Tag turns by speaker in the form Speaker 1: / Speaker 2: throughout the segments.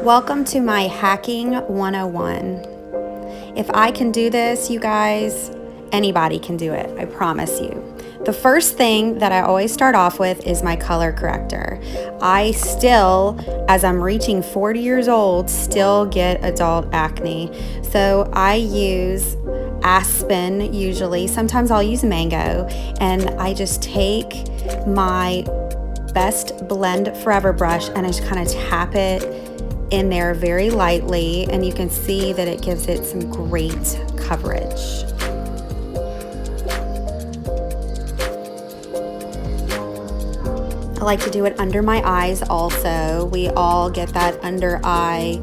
Speaker 1: Welcome to my Hacking 101. If I can do this, you guys, anybody can do it, I promise you. The first thing that I always start off with is my color corrector. I still, as I'm reaching 40 years old, still get adult acne. So I use Aspen usually. Sometimes I'll use Mango, and I just take my Best Blend Forever brush and I just kind of tap it in there very lightly, and you can see that it gives it some great coverage. I like to do it under my eyes also. We all get that under eye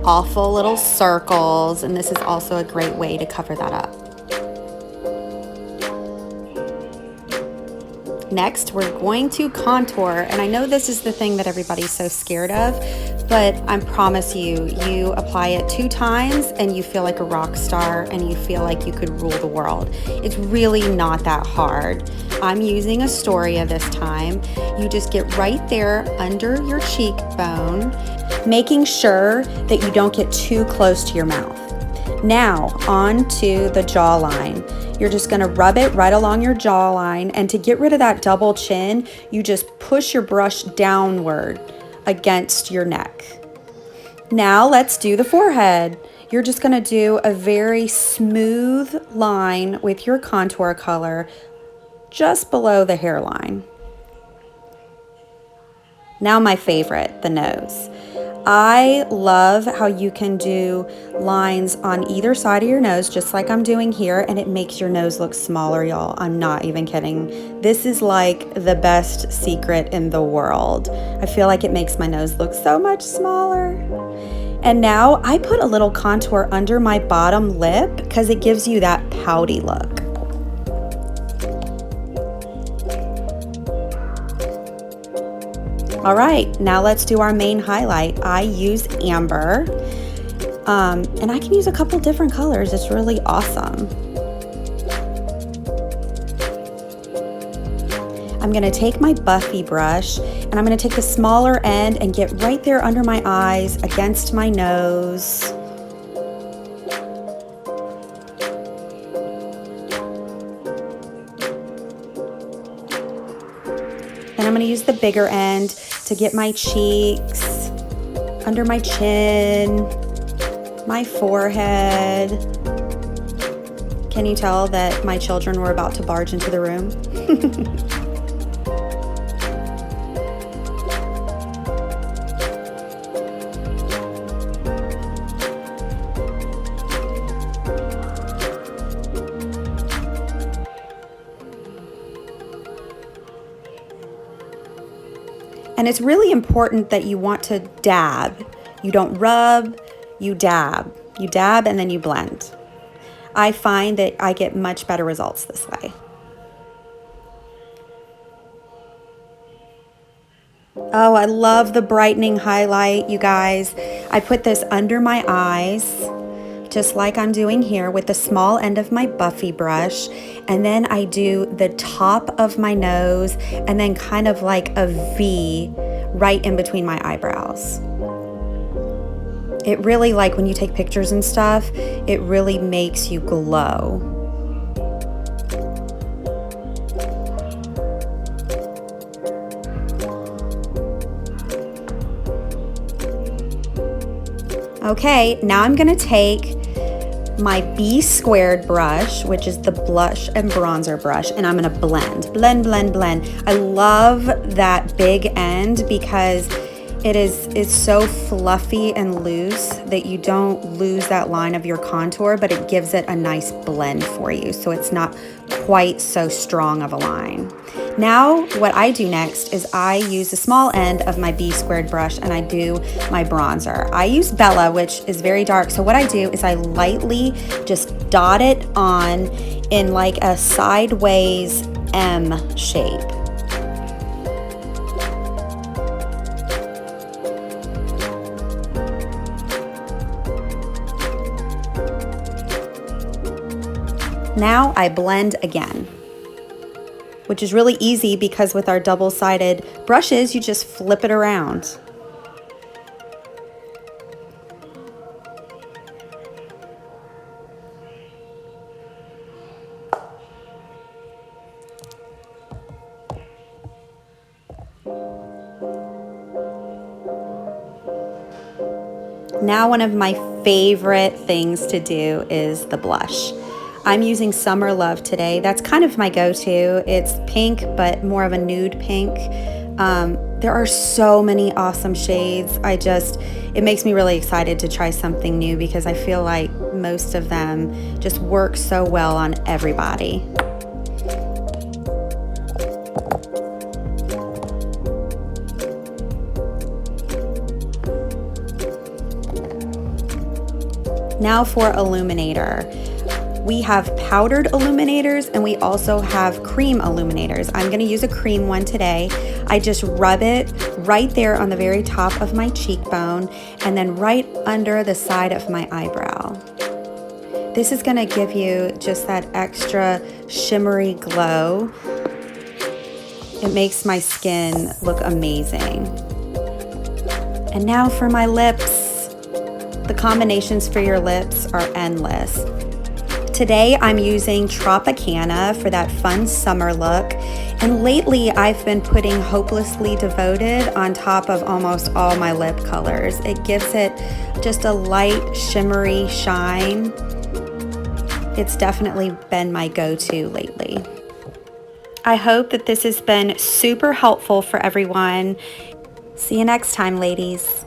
Speaker 1: awful little circles, and this is also a great way to cover that up. Next, we're going to contour, and I know this is the thing that everybody's so scared of, but I promise you, you apply it 2 times and you feel like a rock star and you feel like you could rule the world. It's really not that hard. I'm using Astoria this time. You just get right there under your cheekbone, making sure that you don't get too close to your mouth. Now, onto the jawline. You're just gonna rub it right along your jawline, and to get rid of that double chin, you just push your brush downward against your neck. Now let's do the forehead. You're just gonna do a very smooth line with your contour color just below the hairline. Now my favorite, the nose. I love how you can do lines on either side of your nose, just like I'm doing here, and it makes your nose look smaller, y'all. I'm not even kidding. This is like the best secret in the world. I feel like it makes my nose look so much smaller. And now I put a little contour under my bottom lip because it gives you that pouty look. All right, now let's do our main highlight. I use amber, and I can use a couple different colors. It's really awesome. I'm gonna take my Buffy brush, and I'm gonna take the smaller end and get right there under my eyes, against my nose. Then I'm gonna use the bigger end to get my cheeks, under my chin, my forehead. Can you tell that my children were about to barge into the room? And it's really important that you want to dab. You don't rub, you dab. You dab and then you blend. I find that I get much better results this way. Oh, I love the brightening highlight, you guys. I put this under my eyes, just like I'm doing here with the small end of my Buffy brush. And then I do the top of my nose and then kind of like a V right in between my eyebrows. It really, like when you take pictures and stuff, it really makes you glow. Okay, now I'm gonna take my B squared brush, which is the blush and bronzer brush, and I'm gonna blend. I love that big end because it's so fluffy and loose that you don't lose that line of your contour, but it gives it a nice blend for you, so it's not quite so strong of a line. Now, what I do next is I use the small end of my B squared brush and I do my bronzer. I use Bella, which is very dark, so what I do is I lightly just dot it on in like a sideways M shape. Now I blend again, which is really easy because with our double-sided brushes, you just flip it around. Now, one of my favorite things to do is the blush. I'm using Summer Love today. That's kind of my go-to. It's pink, but more of a nude pink. There are so many awesome shades. It makes me really excited to try something new because I feel like most of them just work so well on everybody. Now for illuminator. We have powdered illuminators and we also have cream illuminators. I'm gonna use a cream one today. I just rub it right there on the very top of my cheekbone and then right under the side of my eyebrow. This is gonna give you just that extra shimmery glow. It makes my skin look amazing. And now for my lips. The combinations for your lips are endless. Today I'm using Tropicana for that fun summer look, and lately I've been putting Hopelessly Devoted on top of almost all my lip colors. It gives it just a light shimmery shine. It's definitely been my go-to lately. I hope that this has been super helpful for everyone. See you next time, ladies.